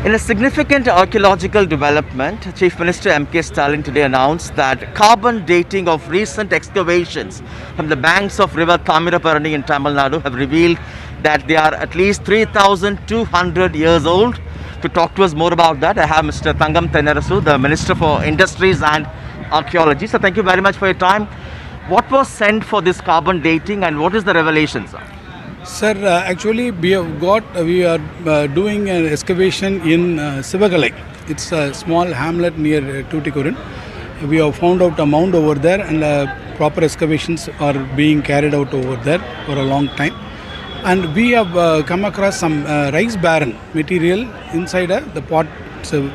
In a significant archaeological development, Chief Minister MK Stalin today announced that carbon dating of recent excavations from the banks of river Tamiraparani in Tamil Nadu have revealed that they are at least 3,200 years old. To talk to us more about that, I have Mr. Thangam Thennarasu, the Minister for Industries and Archaeology. So thank you very much for your time. What was sent for this carbon dating and what is the revelation, sir? Sir, actually we are doing an excavation in Sivagalai. It's a small hamlet near Tuticorin. We have found out a mound over there and proper excavations are being carried out over there for a long time. And we have come across some rice barren material inside the pot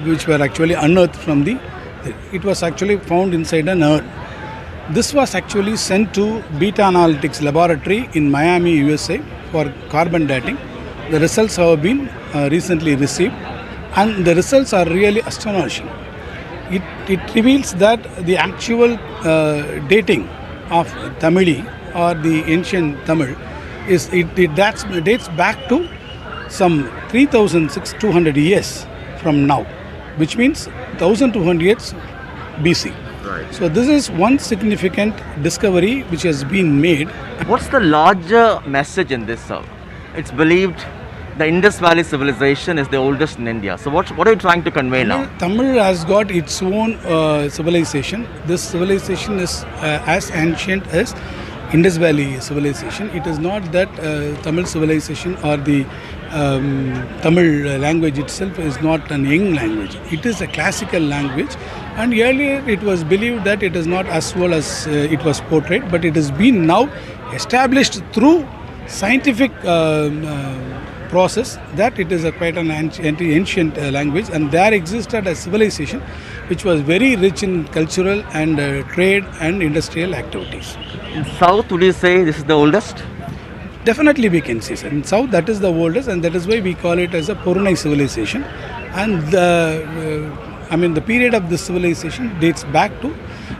which were actually unearthed from it was actually found inside an urn. This was actually sent to Beta Analytics Laboratory in Miami, USA for carbon dating. The results have been recently received and the results are really astonishing. It reveals that the actual dating of Tamili or the ancient Tamil dates back to some 3,200 years from now, which means 1,200 years BC. Right. So this is one significant discovery which has been made. What's the larger message in this, sir? It's believed the Indus Valley civilization is the oldest in India. So what are you trying to convey now? Tamil has got its own civilization. This civilization is as ancient as Indus Valley civilization. It is not that Tamil civilization or the Tamil language itself is not a young language. It is a classical language, and earlier it was believed that it is not as well as it was portrayed, but it has been now established through scientific process that it is quite an ancient language, and there existed a civilization which was very rich in cultural and trade and industrial activities. In South, would you say this is the oldest? Definitely we can say so. In South, that is the oldest, and that is why we call it as a Porunai civilization. And the period of this civilization dates back to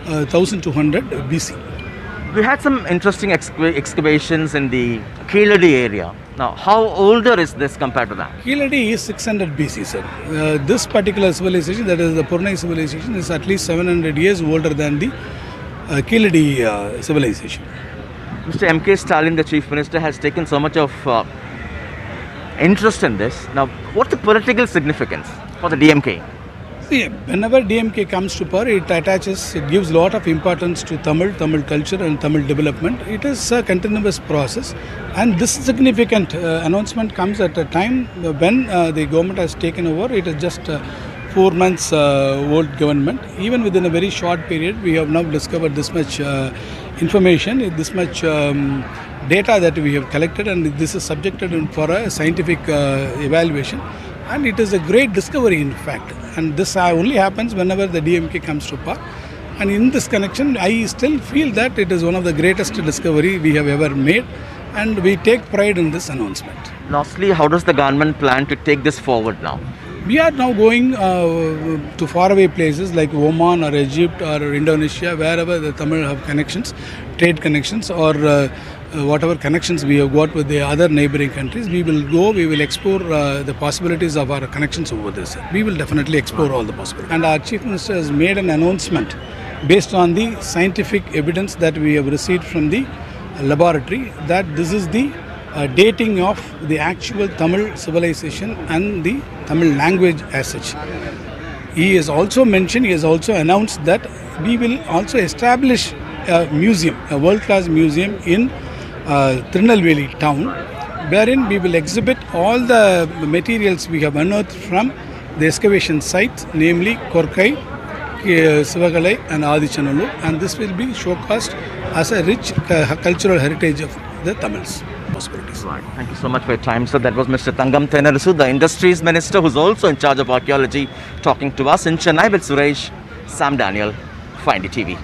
1200 BC. We had some interesting excavations in the Keeladi area. Now, how older is this compared to that? Keeladi is 600 BC, sir. This particular civilization, that is the Porunai civilization, is at least 700 years older than the Keeladi civilization. Mr. MK Stalin, the Chief Minister, has taken so much of interest in this. Now, what's the political significance for the DMK? See, whenever DMK comes to power, it gives a lot of importance to Tamil culture and Tamil development. It is a continuous process, and this significant announcement comes at a time when the government has taken over. It is just 4 months old government. Even within a very short period, we have now discovered this much information, this much data that we have collected, and this is subjected for a scientific evaluation. And it is a great discovery, in fact. And this only happens whenever the DMK comes to power. And in this connection, I still feel that it is one of the greatest discovery we have ever made, and we take pride in this announcement. Lastly, how does the government plan to take this forward now? We are now going to faraway places like Oman or Egypt or Indonesia, wherever the Tamil have connections, trade connections, or whatever connections we have got with the other neighboring countries. We will go, we will explore the possibilities of our connections over this. We will definitely explore all the possibilities. And our Chief Minister has made an announcement based on the scientific evidence that we have received from the laboratory that this is the dating of the actual Tamil civilization and the Tamil language as such. He has also announced that we will also establish a museum, a world-class museum in Tirunelveli town, wherein we will exhibit all the materials we have unearthed from the excavation sites, namely Korkai, Sivagalai and Adichanallur, and this will be showcased as a rich cultural heritage of the Tamils. Possibilities. Right. Thank you so much for your time, sir. That was Mr. Thangam Thennarasu, the Industries Minister, who's also in charge of archaeology, talking to us in Chennai with Suresh, Sam Daniel, for NDTV.